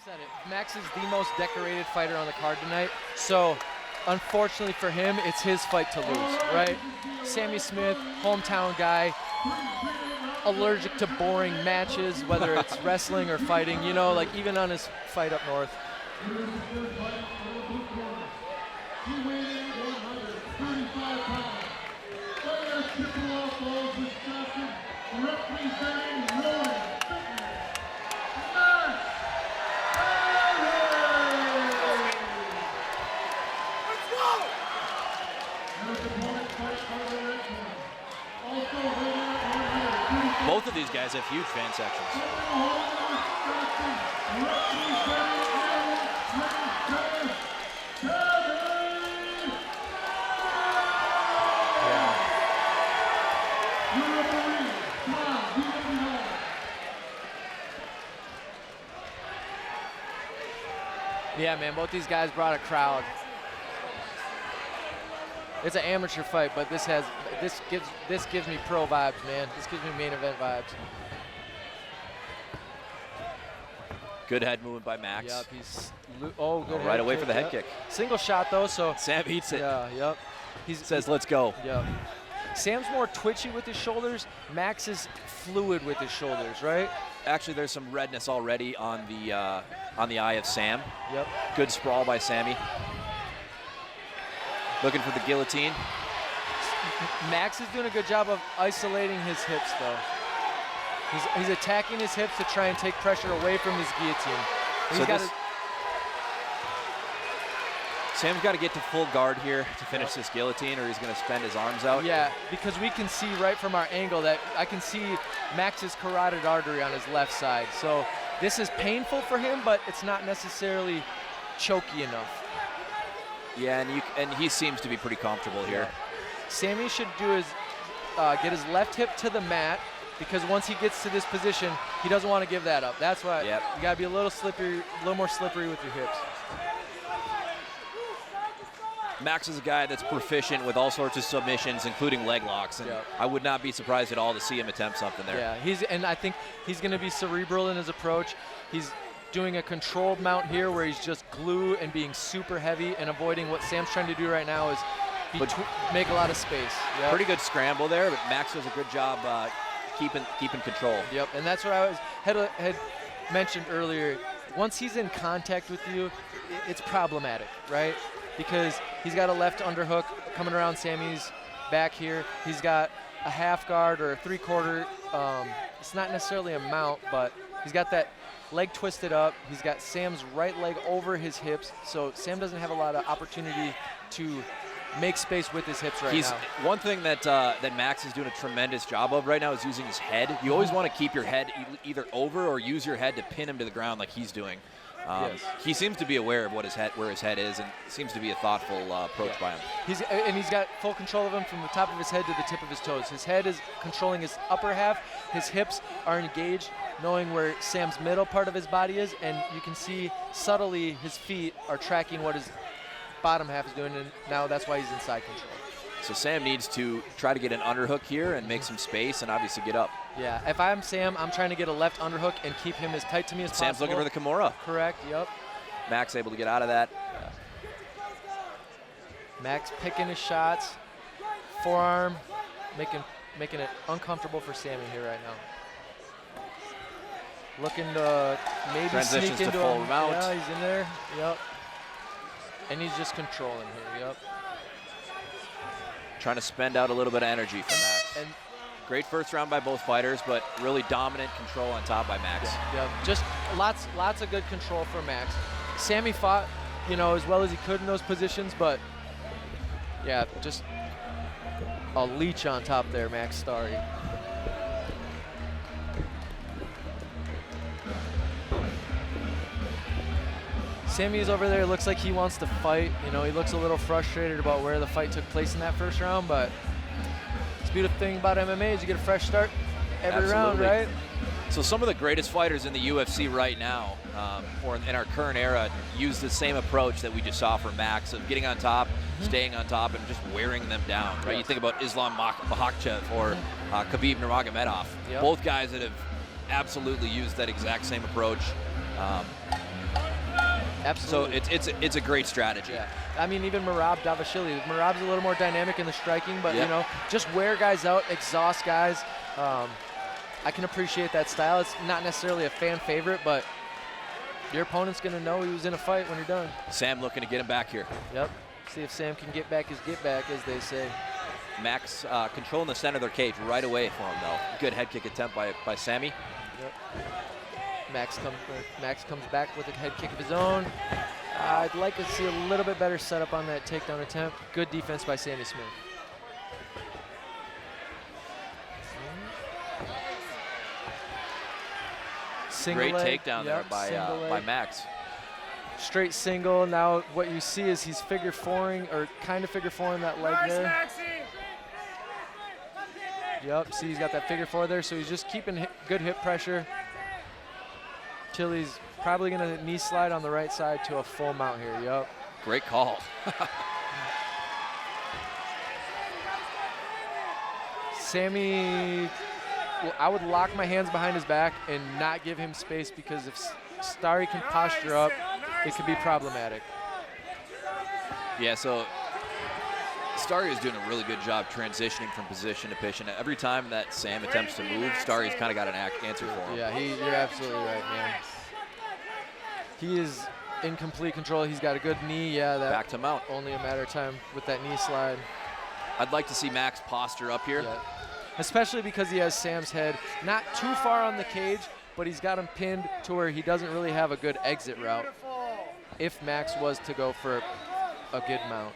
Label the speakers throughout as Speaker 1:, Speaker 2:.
Speaker 1: said it. Max is the most decorated fighter on the card tonight. So, unfortunately for him, it's his fight to lose, right? Sammy Smith, hometown guy, allergic to boring matches, whether it's wrestling or fighting, you know, like even on his fight up north.
Speaker 2: Both of these guys have huge fan sections.
Speaker 1: Yeah, man, both these guys brought a crowd. It's an amateur fight, but this gives me pro vibes, man. This gives me main event vibes.
Speaker 2: Good head movement by Max.
Speaker 1: Yep, he's good.
Speaker 2: Right away for the head kick.
Speaker 1: Single shot though, so
Speaker 2: Sam eats it.
Speaker 1: Yeah, yep.
Speaker 2: He says, "Let's go."
Speaker 1: Yep. Sam's more twitchy with his shoulders. Max is fluid with his shoulders, right?
Speaker 2: Actually, there's some redness already on the eye of Sam.
Speaker 1: Yep.
Speaker 2: Good sprawl by Sammy. Looking for the guillotine.
Speaker 1: Max is doing a good job of isolating his hips, though. He's attacking his hips to try and take pressure away from his guillotine.
Speaker 2: Sam's got to get to full guard here to finish this guillotine, or he's going to spend his arms out.
Speaker 1: Yeah, because we can see right from our angle that I can see Max's carotid artery on his left side. So this is painful for him, but it's not necessarily choky enough.
Speaker 2: Yeah, and he seems to be pretty comfortable here.
Speaker 1: Sammy should do his get his left hip to the mat, because once he gets to this position, he doesn't want to give that up. That's why you got to be a little more slippery with your hips.
Speaker 2: Max is a guy that's proficient with all sorts of submissions, including leg locks, and I would not be surprised at all to see him attempt something there.
Speaker 1: Yeah, and I think he's going to be cerebral in his approach. He's doing a controlled mount here where he's just glue and being super heavy and avoiding what Sam's trying to do right now is make a lot of space. Yep.
Speaker 2: Pretty good scramble there, but Max does a good job keeping control.
Speaker 1: Yep, and that's what I had mentioned earlier. Once he's in contact with you, it's problematic, right? Because he's got a left underhook coming around Sammy's back here. He's got a half guard or a three-quarter. It's not necessarily a mount, but he's got that leg twisted up. He's got Sam's right leg over his hips, so Sam doesn't have a lot of opportunity to make space with his hips right now.
Speaker 2: One thing that Max is doing a tremendous job of right now is using his head. You always want to keep your head either over or use your head to pin him to the ground like he's doing. He seems to be aware of where his head is, and seems to be a thoughtful approach by him.
Speaker 1: He's got full control of him from the top of his head to the tip of his toes. His head is controlling his upper half. His hips are engaged, knowing where Sam's middle part of his body is, and you can see subtly his feet are tracking what his bottom half is doing, and now that's why he's in side control.
Speaker 2: So Sam needs to try to get an underhook here and make some space and obviously get up.
Speaker 1: Yeah, if I'm Sam, I'm trying to get a left underhook and keep him as tight to me as possible.
Speaker 2: Sam's looking for the Kimura.
Speaker 1: Correct, yep.
Speaker 2: Max able to get out of that.
Speaker 1: Yeah. Max picking his shots, forearm, making it uncomfortable for Sammy here right now. Looking to maybe
Speaker 2: transitions
Speaker 1: sneak into
Speaker 2: to full
Speaker 1: him.
Speaker 2: mount.
Speaker 1: Yeah, he's in there, yep. And he's just controlling here, yep.
Speaker 2: Trying to spend out a little bit of energy for Max.
Speaker 1: And
Speaker 2: great first round by both fighters, but really dominant control on top by Max.
Speaker 1: Yeah, just lots of good control for Max. Sammy fought, as well as he could in those positions, but yeah, just a leech on top there, Max Stary. Sammy is over there, looks like he wants to fight. He looks a little frustrated about where the fight took place in that first round, but the beautiful thing about MMA is you get a fresh start every round, right?
Speaker 2: So some of the greatest fighters in the UFC right now, or in our current era, use the same approach that we just saw from Max of getting on top, staying on top, and just wearing them down, right? Yes. You think about Islam Makhachev or Khabib Nurmagomedov. Yep. Both guys that have absolutely used that exact same approach.
Speaker 1: Absolutely.
Speaker 2: So it's a great strategy.
Speaker 1: Yeah. I mean, even Merab Davashvili. Merab's a little more dynamic in the striking, but,
Speaker 2: Yep.
Speaker 1: you know, just wear guys out, exhaust guys. I can appreciate that style. It's not necessarily a fan favorite, but your opponent's going to know he was in a fight when you're done.
Speaker 2: Sam looking to get him back here.
Speaker 1: Yep. See if Sam can get back his get back, as they say.
Speaker 2: Max controlling the center of their cage right away for him, though. Good head kick attempt by Sammy.
Speaker 1: Yep. Max comes back with a head kick of his own. I'd like to see a little bit better setup on that takedown attempt. Good defense by Sammy Smith. Single
Speaker 2: Great
Speaker 1: leg.
Speaker 2: takedown
Speaker 1: Yep,
Speaker 2: there by Max.
Speaker 1: Straight single. Now what you see is he's figure fouring, or kind of figure fouring that leg there. Yep, see he's got that figure four there, so he's just keeping good hip pressure till he's probably gonna knee slide on the right side to a full mount here. Yep.
Speaker 2: Great call.
Speaker 1: Sammy, I would lock my hands behind his back and not give him space, because if Stary can posture up, it could be problematic.
Speaker 2: Yeah, so Stary is doing a really good job transitioning from position to position. Every time that Sam attempts to move, Stary's kind of got an answer for him.
Speaker 1: Yeah, you're absolutely right, man. He is in complete control. He's got a good knee. Yeah, that
Speaker 2: Back to mount.
Speaker 1: only a matter of time with that knee slide.
Speaker 2: I'd like to see Max posture up here.
Speaker 1: Yeah. Especially because he has Sam's head not too far on the cage, but he's got him pinned to where he doesn't really have a good exit route if Max was to go for a good mount.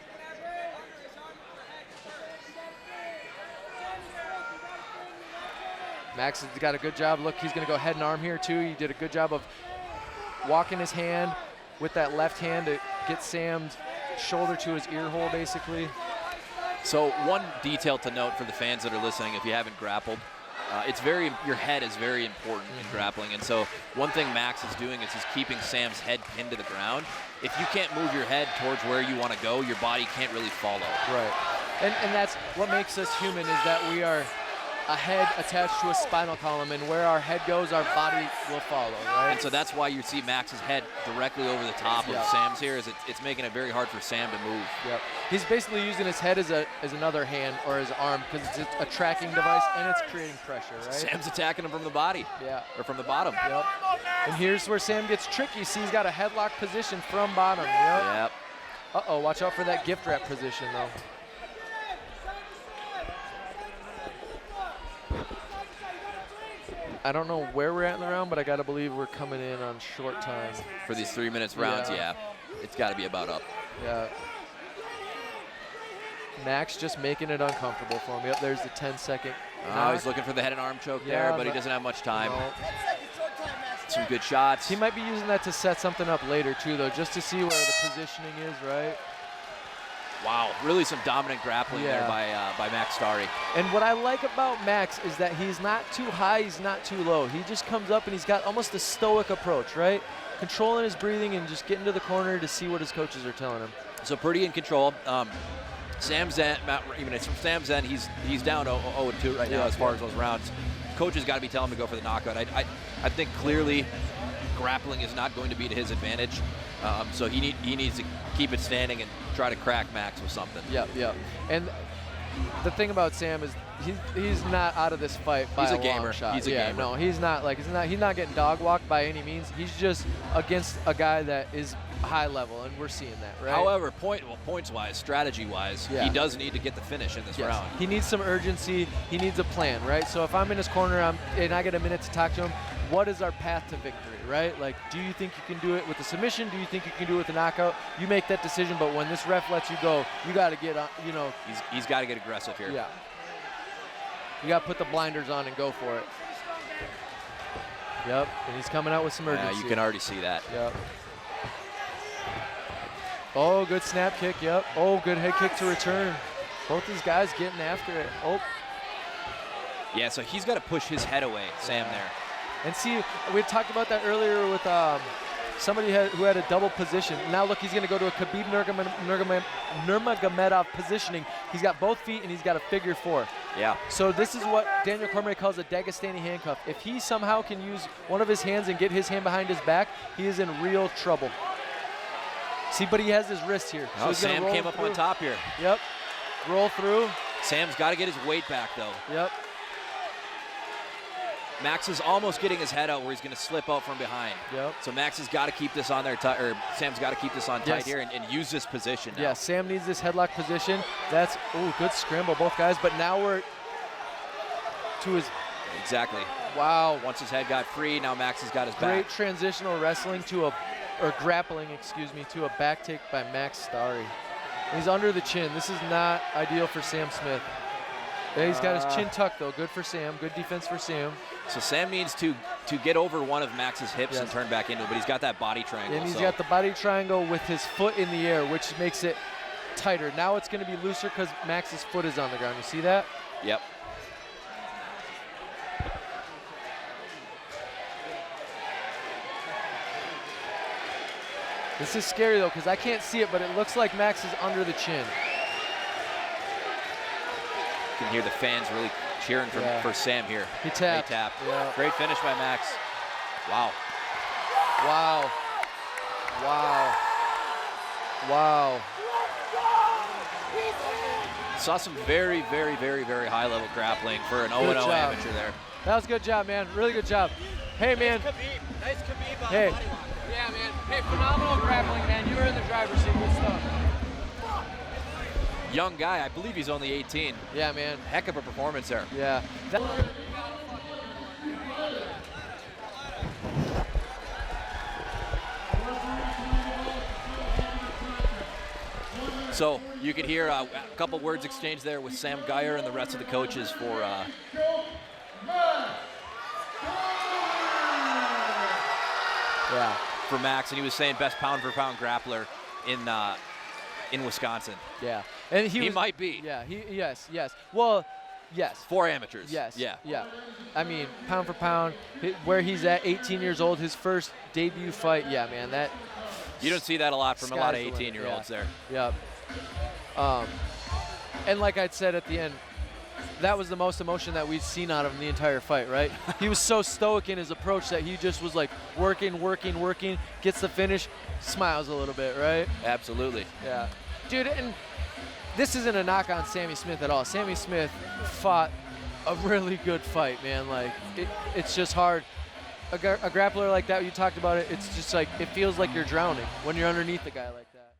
Speaker 1: Max has got a good job. Look, he's going to go head and arm here too. He did a good job of walking his hand with that left hand to get Sam's shoulder to his ear hole, basically.
Speaker 2: So one detail to note for the fans that are listening, if you haven't grappled, your head is very important in grappling. And so one thing Max is doing is he's keeping Sam's head pinned to the ground. If you can't move your head towards where you want to go, your body can't really follow.
Speaker 1: Right. And that's what makes us human, is that we are a head attached to a spinal column, and where our head goes, our body will follow, right?
Speaker 2: And so that's why you see Max's head directly over the top of Sam's here, is it's making it very hard for Sam to move.
Speaker 1: Yep. He's basically using his head as another hand or his arm, because it's a tracking device and it's creating pressure, right?
Speaker 2: Sam's attacking him from the body.
Speaker 1: Yeah.
Speaker 2: Or from the bottom.
Speaker 1: Yep. And here's where Sam gets tricky. See, he's got a headlock position from bottom. Yep. Uh-oh, watch out for that gift wrap position, though. I don't know where we're at in the round, but I got to believe we're coming in on short time.
Speaker 2: For these 3 minutes rounds, yeah. It's got to be about up.
Speaker 1: Yeah. Max just making it uncomfortable for him. Yep, there's the 10-second.
Speaker 2: Oh, he's looking for the head and arm choke there, but he doesn't have much time. No. Some good shots.
Speaker 1: He might be using that to set something up later, too, though, just to see where the positioning is, right?
Speaker 2: Wow, really some dominant grappling there by Max Stary.
Speaker 1: And what I like about Max is that he's not too high, he's not too low. He just comes up and he's got almost a stoic approach, right? Controlling his breathing and just getting to the corner to see what his coaches are telling him.
Speaker 2: So pretty in control. Sam's end, even from Sam's end, he's down 0-2 right now as far as those rounds. Coaches got to be telling him to go for the knockout. I think clearly grappling is not going to be to his advantage. So he needs to keep it standing and try to crack Max with something.
Speaker 1: Yep. And the thing about Sam is he's not out of this fight by a long shot.
Speaker 2: He's a gamer.
Speaker 1: No, he's not getting dog walked by any means. He's just against a guy that is high level, and we're seeing that, right?
Speaker 2: However, points-wise, strategy-wise, he does need to get the finish in this round.
Speaker 1: He needs some urgency. He needs a plan, right? So if I'm in his corner and I get a minute to talk to him, what is our path to victory, right? Like, do you think you can do it with a submission? Do you think you can do it with a knockout? You make that decision, but when this ref lets you go, you got to get on,
Speaker 2: He's got to get aggressive here.
Speaker 1: Yeah. You got to put the blinders on and go for it. Yep, and he's coming out with some urgency.
Speaker 2: Yeah, you can already see that.
Speaker 1: Yep. Oh, good snap kick, yep. Oh, good head kick to return. Both these guys getting after it. Oh.
Speaker 2: Yeah, so he's got to push his head away, Sam there.
Speaker 1: And see, we talked about that earlier with somebody who had a double position. Now look, he's going to go to a Khabib Nurmagomedov positioning. He's got both feet and he's got a figure four.
Speaker 2: Yeah.
Speaker 1: So this is what Daniel Cormier calls a Dagestani handcuff. If he somehow can use one of his hands and get his hand behind his back, he is in real trouble. See, but he has his wrist here. So
Speaker 2: Oh,
Speaker 1: he's gonna
Speaker 2: Sam
Speaker 1: roll
Speaker 2: came up
Speaker 1: through.
Speaker 2: on top here.
Speaker 1: Yep. Roll through.
Speaker 2: Sam's got to get his weight back, though.
Speaker 1: Yep.
Speaker 2: Max is almost getting his head out where he's going to slip out from behind.
Speaker 1: Yep.
Speaker 2: So Max has got to keep this on there, or Sam's got to keep this on tight
Speaker 1: Yes.
Speaker 2: here and use this position now.
Speaker 1: Yeah, Sam needs this headlock position. That's, good scramble, both guys. But now we're to his,
Speaker 2: Exactly.
Speaker 1: wow.
Speaker 2: Once his head got free, now Max has got his
Speaker 1: Great
Speaker 2: back.
Speaker 1: transitional wrestling or grappling, excuse me, to a back take by Max Stary. He's under the chin. This is not ideal for Sam Smith. Yeah, he's got his chin tucked, though. Good for Sam. Good defense for Sam.
Speaker 2: So Sam needs to get over one of Max's hips
Speaker 1: Yes.
Speaker 2: and turn back into it, but he's got that body triangle.
Speaker 1: And he's
Speaker 2: so.
Speaker 1: got the body triangle with his foot in the air, which makes it tighter. Now it's going to be looser because Max's foot is on the ground. You see that?
Speaker 2: Yep.
Speaker 1: This is scary, though, because I can't see it, but it looks like Max is under the chin.
Speaker 2: You can hear the fans really cheering for Sam here.
Speaker 1: He tapped.
Speaker 2: Great tap.
Speaker 1: Yeah.
Speaker 2: Great finish by Max. Wow.
Speaker 1: Wow. Wow. Wow.
Speaker 2: Saw some very, very, very, very high-level grappling for an 0-0
Speaker 1: Good job.
Speaker 2: amateur there.
Speaker 1: That was a good job, man. Really good job. Hey, man.
Speaker 3: Nice Khabib on
Speaker 1: Hey.
Speaker 3: the body line. Yeah, man. Hey, phenomenal grappling, man. You were in the driver's seat. Good stuff.
Speaker 2: Young guy, I believe he's only 18.
Speaker 1: Yeah, man.
Speaker 2: Heck of a performance there.
Speaker 1: Yeah.
Speaker 2: So you could hear a couple words exchanged there with Sam Geyer and the rest of the coaches for
Speaker 1: Yeah.
Speaker 2: for Max, and he was saying best pound-for-pound grappler in Wisconsin.
Speaker 1: Yeah. And
Speaker 2: He
Speaker 1: was,
Speaker 2: might be.
Speaker 1: Yeah. Yes. Well, yes.
Speaker 2: For amateurs.
Speaker 1: Yes.
Speaker 2: Yeah.
Speaker 1: Yeah. I mean, pound for pound, where he's at, 18 years old, his first debut fight. Yeah, man. That.
Speaker 2: You don't see that a lot from a lot of
Speaker 1: Sky's the limit,
Speaker 2: 18-year-olds there.
Speaker 1: Yep. And like I'd said at the end, that was the most emotion that we'd seen out of him the entire fight, right? He was so stoic in his approach that he just was like working, gets the finish, smiles a little bit, right?
Speaker 2: Absolutely.
Speaker 1: Yeah. Dude, and this isn't a knock on Sammy Smith at all. Sammy Smith fought a really good fight, man. Like, it's just hard. A grappler like that, you talked about it, it's just like, it feels like you're drowning when you're underneath a guy like that.